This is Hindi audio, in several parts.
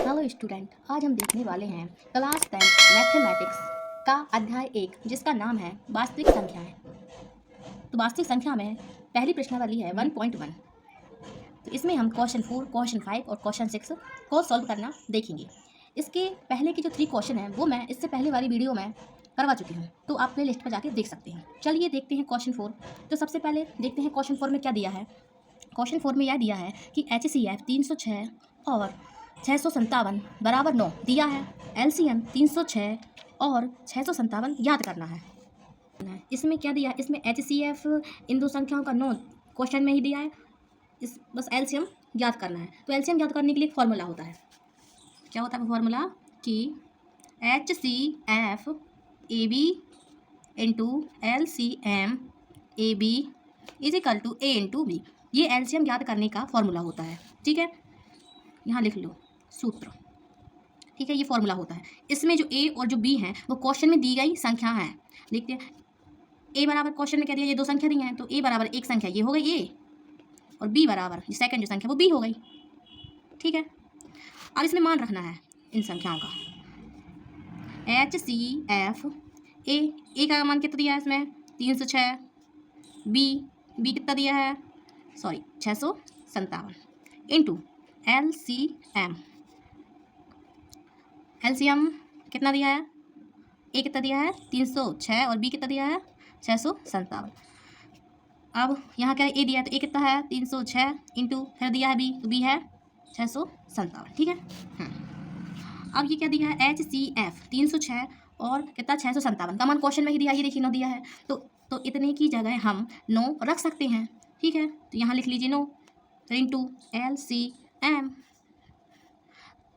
हेलो स्टूडेंट, आज हम देखने वाले हैं क्लास 10 मैथमेटिक्स का अध्याय 1 जिसका नाम है वास्तविक संख्याएं। तो वास्तविक संख्या में पहली प्रश्नावली है 1.1। तो इसमें हम क्वेश्चन 4, क्वेश्चन 5 और क्वेश्चन 6 को सॉल्व करना देखेंगे। इसके पहले के जो 3 क्वेश्चन हैं वो मैं इससे पहले वाली वीडियो में करवा चुकी हूँ, तो आप प्ले लिस्ट पर जाके देख सकते हैं। चलिए देखते हैं क्वेश्चन 4। तो सबसे पहले देखते हैं क्वेश्चन 4 में क्या दिया है। क्वेश्चन 4 में यह दिया है कि HCF 306 और 657 बराबर 9 दिया है। LCM 306 और 657 याद करना है। इसमें क्या दिया है, इसमें HCF इन दो संख्याओं का 9 क्वेश्चन में ही दिया है। इस बस LCM याद करना है। तो LCM याद करने के लिए एक फॉर्मूला होता है। क्या होता है फॉर्मूला कि HCF AB into LCM AB is equal to A into B। ये LCM याद करने का फॉर्मूला होता है। ठीक है, यहाँ लिख लो सूत्र। ठीक है, ये फॉर्मूला होता है। इसमें जो A और जो B हैं वो क्वेश्चन में दी गई संख्या हैं। देखते हैं A बराबर क्वेश्चन में क्या दिया, ये 2 संख्या दी हैं, तो A बराबर एक संख्या ये हो गई A और B बराबर सेकंड जो संख्या वो B हो गई। ठीक है, अब इसमें मान रखना है इन संख्याओं का। HCF A का मान कितना दिया है इसमें 306, B कितना दिया है 657 इंटू LCM कितना दिया है, A कितना दिया है 306 और B कितना दिया है 657। अब यहाँ क्या है, A दिया है तो A कितना है 306 इंटू फिर दिया है B तो B है 657। ठीक है, अब ये क्या दिया है HCF 306 और कितना 657 का मान क्वेश्चन में ही दिया है, ये देखिए 9 दिया है। तो इतने की जगह हम 9 रख सकते हैं। ठीक है, तो यहाँ लिख लीजिए 9 इंटू LCM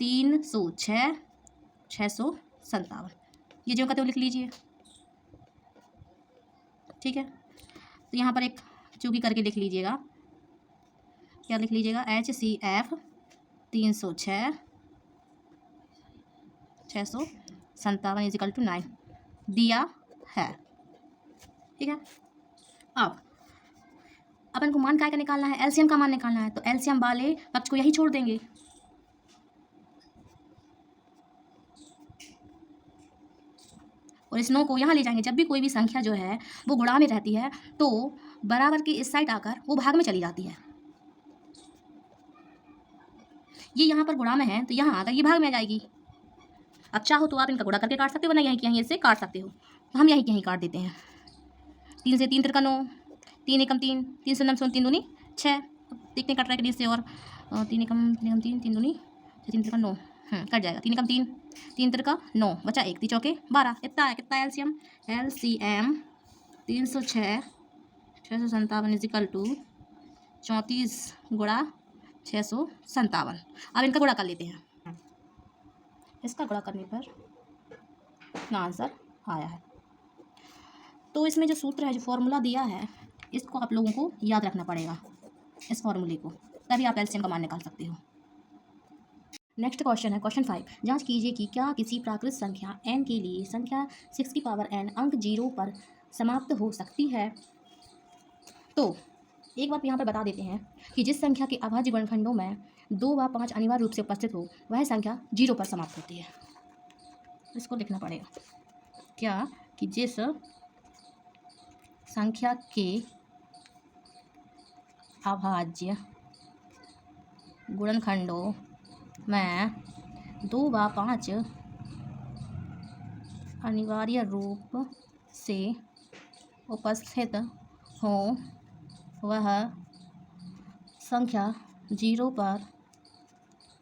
306 657 ये जो कहते हो लिख लीजिए। ठीक है, तो यहाँ पर एक चूकी करके लिख लीजिएगा। क्या लिख लीजिएगा HCF 306 657 इज इक्वल टू 9 दिया है। ठीक है, अब अपन को मान काय का निकालना है, LCM का मान निकालना है। तो LCM वाले पक्ष को यही छोड़ देंगे। और इस 9 को यहाँ ले जाएंगे। जब भी कोई भी संख्या जो है वो गुणा में रहती है तो बराबर की इस साइड आकर वो भाग में चली जाती है। ये यहाँ पर गुणा में है तो यहाँ आकर ये भाग में आ जाएगी। अब चाहो तो आप इनका गुणा करके काट सकते हो, वरना यहीं कहीं इससे काट सकते हो। तो हम यहीं कहीं काट देते हैं। 3 से 3 तिरका 9, 3 एकम 3, 3 से 9 3 दूनी 6। देखते कट रहा है इससे, और 3 एकम 3 3 दूनी 3 तिरका 9 कट जाएगा। 3 एकम 3, 3 तिरका 9 बचा 1, 3 चौके 12। इतना है, कितना LCM 306 657 इज इक्वल टू 34 गुणा 657। अब इनका गुणा कर लेते हैं। इसका गुणा करने पर इतना आंसर आया है। तो इसमें जो सूत्र है, जो फॉर्मूला दिया है, इसको आप लोगों को याद रखना पड़ेगा, इस फॉर्मूले को, तभी आप LCM का मान निकाल सकते हो। नेक्स्ट क्वेश्चन है क्वेश्चन 5। जांच कीजिए कि क्या किसी प्राकृत संख्या n के लिए संख्या 6 की पावर n अंक 0 पर समाप्त हो सकती है। तो एक बात यहाँ पर बता देते हैं कि जिस संख्या के अभाज्य गुणनखंडों में 2 व 5 अनिवार्य रूप से उपस्थित हो वह संख्या 0 पर समाप्त होती है। इसको लिखना पड़ेगा क्या, कि जिस संख्या के अभाज्य गुणनखंडों में 2 व 5 अनिवार्य रूप से उपस्थित हो वह संख्या 0 पर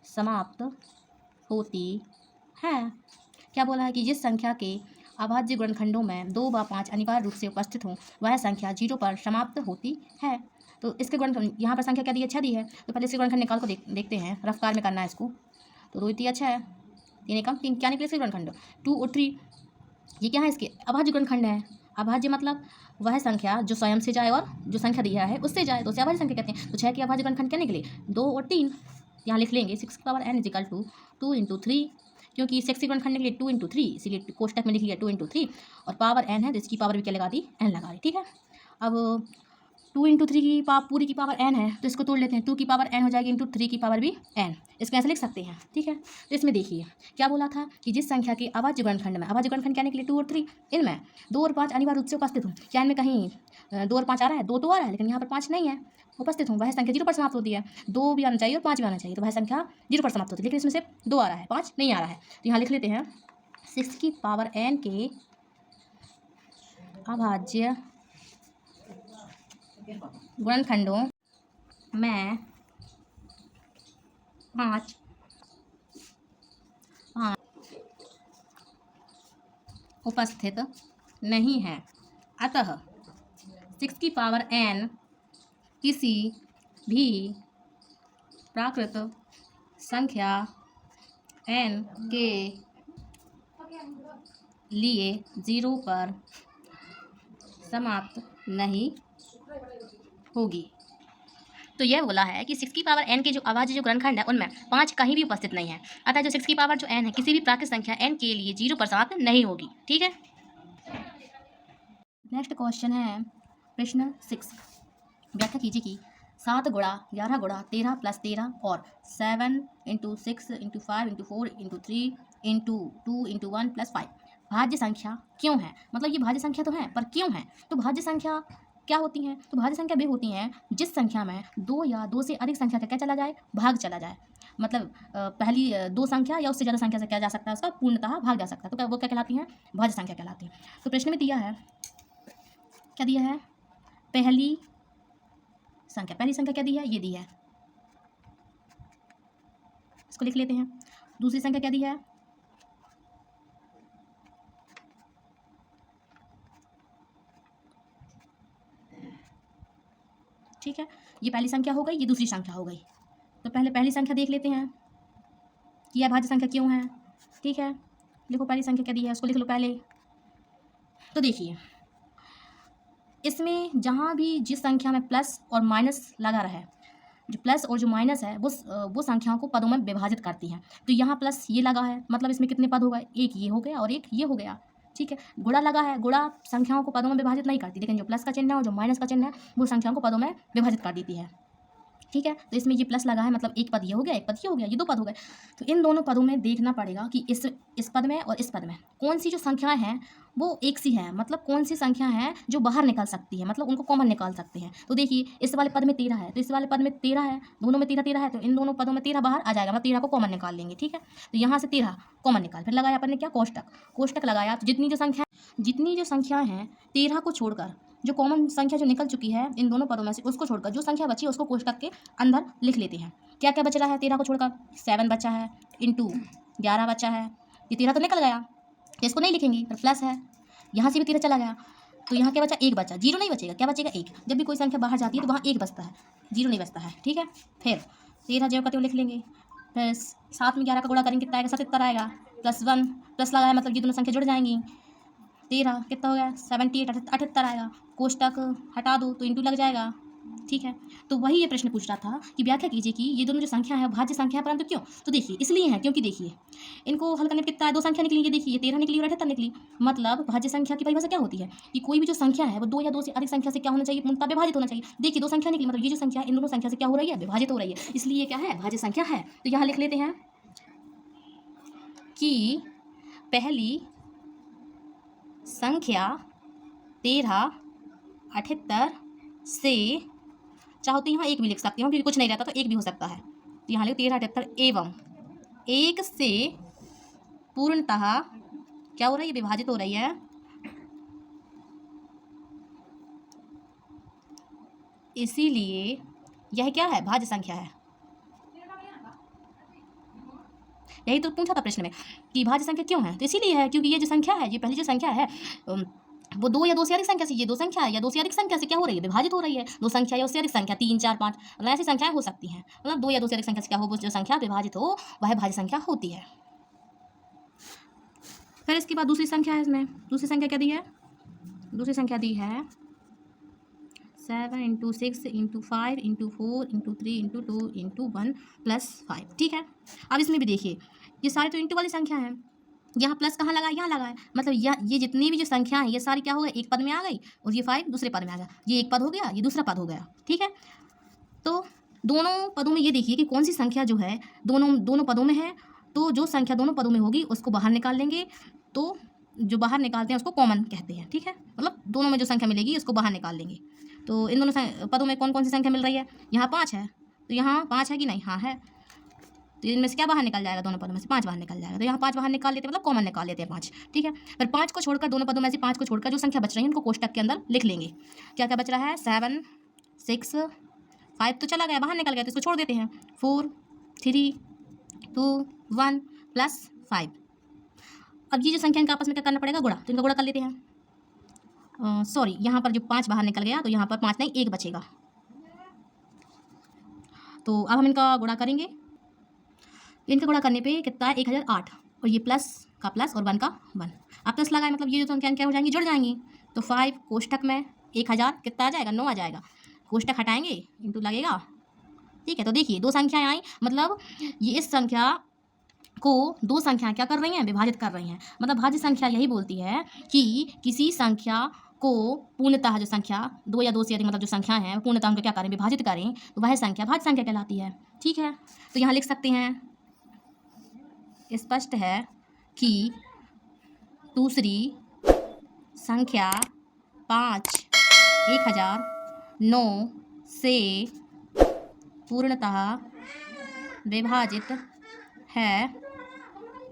समाप्त होती है। क्या बोला है कि जिस संख्या के अभाज्य गुणनखंडों में 2 व 5 अनिवार्य रूप से उपस्थित हो वह संख्या 0 पर समाप्त होती है। तो इसके गुणनखंड यहाँ पर संख्या क्या दी है, 6 दी है। तो पहले इसके गुणनखंड निकाल को देखते हैं, रफ्तार में करना है इसको। तो 2 3 अच्छा है, 3 एकम 3, क्या निकले इसके गुणनखंड 2 और 3। ये क्या है, इसके अभाज्य गुणनखंड है। अभाज्य मतलब वह संख्या जो स्वयं से जाए और जो संख्या दिया है उससे जाए, तो उसे अभाज्य संख्या कहते हैं। तो 6 के अभाज्य गुणनखंड क्या निकले 2 और 3। यहाँ लिख लेंगे 6 की power n is equal to 2 into 3, क्योंकि 6 के गुणनखंड निकले 2 इंटू 3, इसीलिए कोष्टक में लिख लिया 2 इंटू 3। और पावर n है तो इसकी पावर भी क्या लगा दी, n लगा दी। ठीक है, अब 2 इंटू थ्री की पूरी की पावर n है, तो इसको तोड़ लेते हैं। 2 की पावर n हो जाएगी इंटू 3 की पावर भी n, इसको ऐसे लिख सकते हैं, ठीक है। तो इसमें देखिए क्या बोला था कि जिस संख्या के अभाज्य गुणनखंड में, अभाज्य गुणनखंड क्या निकले 2 और 3, इनमें 2 और 5 अनिवार्य रूप से उपस्थित हूँ। क्या इनमें कहीं 2 और 5 आ रहा है? 2 तो आ रहा है, लेकिन यहाँ पर 5 नहीं है, उपस्थित हूँ। वह संख्या 0 पर समाप्त होती है। 2 भी आना चाहिए और 5 भी आना चाहिए, तो वह संख्या 0 पर समाप्त होती है, लेकिन इसमें से 2 आ रहा है, 5 नहीं आ रहा है। तो यहाँ लिख लेते हैं 6 की पावर n के अभाज्य गुणनखंडों में 5 उपस्थित नहीं है। अतः 6 की पावर n किसी भी प्राकृत संख्या n के लिए 0 पर समाप्त नहीं होगी। तो यह बोला है कि 6 की पावर n के जो अभाज्य जो गुणनखंड है उनमें 5 कहीं भी उपस्थित नहीं है। अतः जो 6 की पावर जो n है किसी भी प्राकृत संख्या n के लिए 0 पर समाप्त नहीं होगी, ठीक है। नेक्स्ट क्वेश्चन है प्रश्न 6, व्याख्या कीजिए कि 7 गुणा 11 गुणा 13 प्लस 13 और 7 into 6 into 5 into 4 into 3 into 2 into 1 plus 5 भाज्य संख्या क्यों है। मतलब ये भाज्य संख्या तो है, पर क्यों है? तो भाज्य संख्या क्या होती हैं? तो भाज्य संख्या वे होती हैं जिस संख्या में 2 या 2 से अधिक संख्या का क्या चला जाए, भाग चला जाए। मतलब पहली 2 संख्या या उससे ज़्यादा संख्या से क्या जा सकता है, उसका पूर्णतः भाग जा सकता है, तो वो क्या कहलाती हैं? भाज्य संख्या कहलाती है। तो प्रश्न में दिया है, क्या दिया है? पहली संख्या, पहली संख्या क्या दी है? ये दी है, इसको लिख लेते हैं। दूसरी संख्या क्या दी है? ठीक है, ये पहली संख्या हो गई, ये दूसरी संख्या हो गई। तो पहले पहली संख्या देख लेते हैं कि यह भाज्य संख्या क्यों है, ठीक है। लिखो पहली संख्या क्या दी है, उसको लिख लो पहले। तो देखिए इसमें जहाँ भी जिस संख्या में प्लस और माइनस लगा रहा है, जो प्लस और जो माइनस है वो संख्याओं को पदों में विभाजित करती हैं। तो यहाँ प्लस ये लगा है, मतलब इसमें कितने पद हो गए? एक ये हो गया और एक ये हो गया, ठीक है। गुणा लगा है, गुणा संख्याओं को पदों में विभाजित नहीं करती, लेकिन जो प्लस का चिन्ह है और जो माइनस का चिन्ह है वो संख्याओं को पदों में विभाजित कर देती है, ठीक है। तो इसमें ये प्लस लगा है, मतलब एक पद ये हो गया, एक पद ये हो गया, ये 2 पद हो गए। तो इन दोनों पदों में देखना पड़ेगा कि इस पद में और इस पद में कौन सी जो संख्याएं हैं वो एक सी हैं, मतलब कौन सी संख्या है जो बाहर निकल सकती है, मतलब उनको कॉमन निकाल सकते हैं। तो देखिए इस वाले पद में 13 है, तो इस वाले पद में 13 है, दोनों में 13 है, तो इन दोनों पदों में 13 बाहर आ जाएगा, मतलब 13 को कॉमन निकाल लेंगे, ठीक है। तो यहाँ से 13 कॉमन निकाल, फिर लगाया अपन ने क्या? कोष्टक लगाया। तो जितनी जो संख्या हैं 13 को छोड़कर, जो कॉमन संख्या जो निकल चुकी है इन दोनों पदों में से, उसको छोड़कर जो संख्या बची है उसको कोष्टक के अंदर लिख लेते हैं। क्या क्या बच रहा है 13 को छोड़कर? 7 बचा है, इंटू 11 बचा है, ये 13 तो निकल गया, इसको नहीं लिखेंगे, पर प्लस है, यहाँ से भी 13 चला गया, तो यहाँ क्या बचा? 1 बचा, 0 नहीं बचेगा, क्या बचेगा? 1। जब भी कोई संख्या बाहर जाती है तो वहाँ 1 बचता है, 0 नहीं बचता है, ठीक है। फिर 13 जो का लिख लेंगे, फिर 7 में 11 का गुणा करेंगे, कितना आएगा? 77 आएगा, +1 प्लस लगाया, मतलब ये दोनों संख्या जुड़ जाएंगी। 13 कितना हो गया? 78 78 आएगा, कोष्टक हटा दो तो इंटू लग जाएगा, ठीक है। तो वही ये प्रश्न पूछ रहा था कि व्याख्या कीजिए कि ये दोनों जो संख्या है भाज्य संख्या है, परंतु क्यों? तो देखिए इसलिए है क्योंकि देखिए इनको हल करने पर कितना है? 2 संख्या निकली, ये देखिए 13 निकली और 78 निकली। मतलब भाज्य संख्या की परिभाषा क्या होती है कि कोई भी जो संख्या है वो 2 या 2 से अधिक संख्या से क्या होना चाहिए? पूर्णतः विभाजित होना चाहिए। देखिए 2 संख्या निकली, मतलब ये जो संख्या इन दोनों संख्या से क्या हो रही है? विभाजित हो रही है, इसलिए क्या है? भाज्य संख्या है। तो यहाँ लिख लेते हैं कि पहली संख्या 13 78 से, चाहो तो यहाँ 1 भी लिख सकती हूँ क्योंकि कुछ नहीं रहता तो 1 भी हो सकता है। तो यहाँ लिखो 13 78 एवं 1 से पूर्णतः क्या हो रही है? विभाजित हो रही है, इसीलिए यह क्या है? भाज्य संख्या है। यही तो पूछा था प्रश्न में कि भाज्य संख्या क्यों है, तो इसीलिए है क्योंकि ये जो संख्या है, ये पहली जो संख्या है वो 2 या 2 से अधिक संख्या से, ये 2 संख्या है या 2 से अधिक संख्या से क्या हो रही है? विभाजित हो रही है। 2 संख्या या उससे अधिक संख्या 3 4 5 मतलब ऐसी संख्याएं हो सकती हैं, मतलब 2 या 2 से अधिक संख्या से क्या हो, वो जो संख्या विभाजित हो वह भाज्य संख्या होती है। फिर इसके बाद दूसरी संख्या है, इसमें दूसरी संख्या क्या दी है? दूसरी संख्या दी है 7 into 6 into 5 into 4 into 3 into 2 into 1 + 5, ठीक है। अब इसमें भी देखिए ये सारी तो इंटू वाली संख्या है, यहाँ प्लस कहाँ लगा है, यहाँ लगा है, मतलब ये जितनी भी जो संख्या है ये सारी क्या हो गई, एक पद में आ गई, और ये 5 दूसरे पद में आ गया, ये एक पद हो गया, ये दूसरा पद हो गया। ठीक है, तो दोनों पदों में ये देखिए कि कौन सी संख्या जो है दोनों पदों में है, तो जो संख्या दोनों पदों में होगी उसको बाहर निकाल लेंगे, तो जो बाहर निकालते हैं उसको कॉमन कहते हैं। ठीक है, मतलब दोनों में जो संख्या मिलेगी उसको बाहर निकाल लेंगे। तो इन दोनों पदों में कौन कौन सी संख्या मिल रही है, यहाँ 5 है, तो यहाँ 5 है कि नहीं, हाँ है, तो इनमें से क्या बाहर निकल जाएगा, दोनों पदों में से 5 बाहर निकल जाएगा, तो यहाँ 5 बाहर निकाल लेते हैं, मतलब कॉमन निकाल लेते हैं 5। ठीक है, पर 5 को छोड़कर, दोनों पदों में से 5 को छोड़कर जो संख्या बच रही है उनको कोष्टक के अंदर लिख लेंगे। क्या क्या बच रहा है, 7 6 5 तो चला गया, बाहर निकल गया, तो इसको छोड़ देते हैं, 4 3 2 1 प्लस 5। अब ये जो संख्या इनका आपस में क्या करना पड़ेगा, गुणा, तो इनका गुणा कर लेते हैं। सॉरी, यहाँ पर जो 5 बाहर निकल गया, तो यहाँ पर 5 नहीं 1 बचेगा, तो अब हम इनका गुणा करेंगे। इनका गुणा करने पे कितना है, 1008, और ये प्लस का प्लस और 1 का 1। अब प्लस लगाए, मतलब ये जो संख्या क्या हो जाएंगी, जुड़ जाएंगी, तो 5 कोष्टक में 1000 कितना आ जाएगा, 9 आ जाएगा, कोष्टक हटाएंगे, इंटू लगेगा। ठीक है, तो देखिए दो संख्याएं आई, मतलब ये इस संख्या को दो संख्याएं क्या कर रही हैं, विभाजित कर रही हैं। मतलब भाज्य संख्या यही बोलती है कि किसी संख्या को पूर्णतः, जो संख्या 2 या 2 से अधिक मतलब जो संख्या है पूर्णतः उनको क्या करें, विभाजित करें, तो वह संख्या भाज्य संख्या कहलाती है। ठीक है, तो यहाँ लिख सकते हैं, स्पष्ट है कि दूसरी संख्या 5 1009 से पूर्णतः विभाजित है,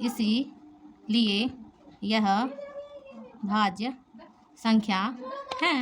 इसीलिए यह भाज्य संख्या है।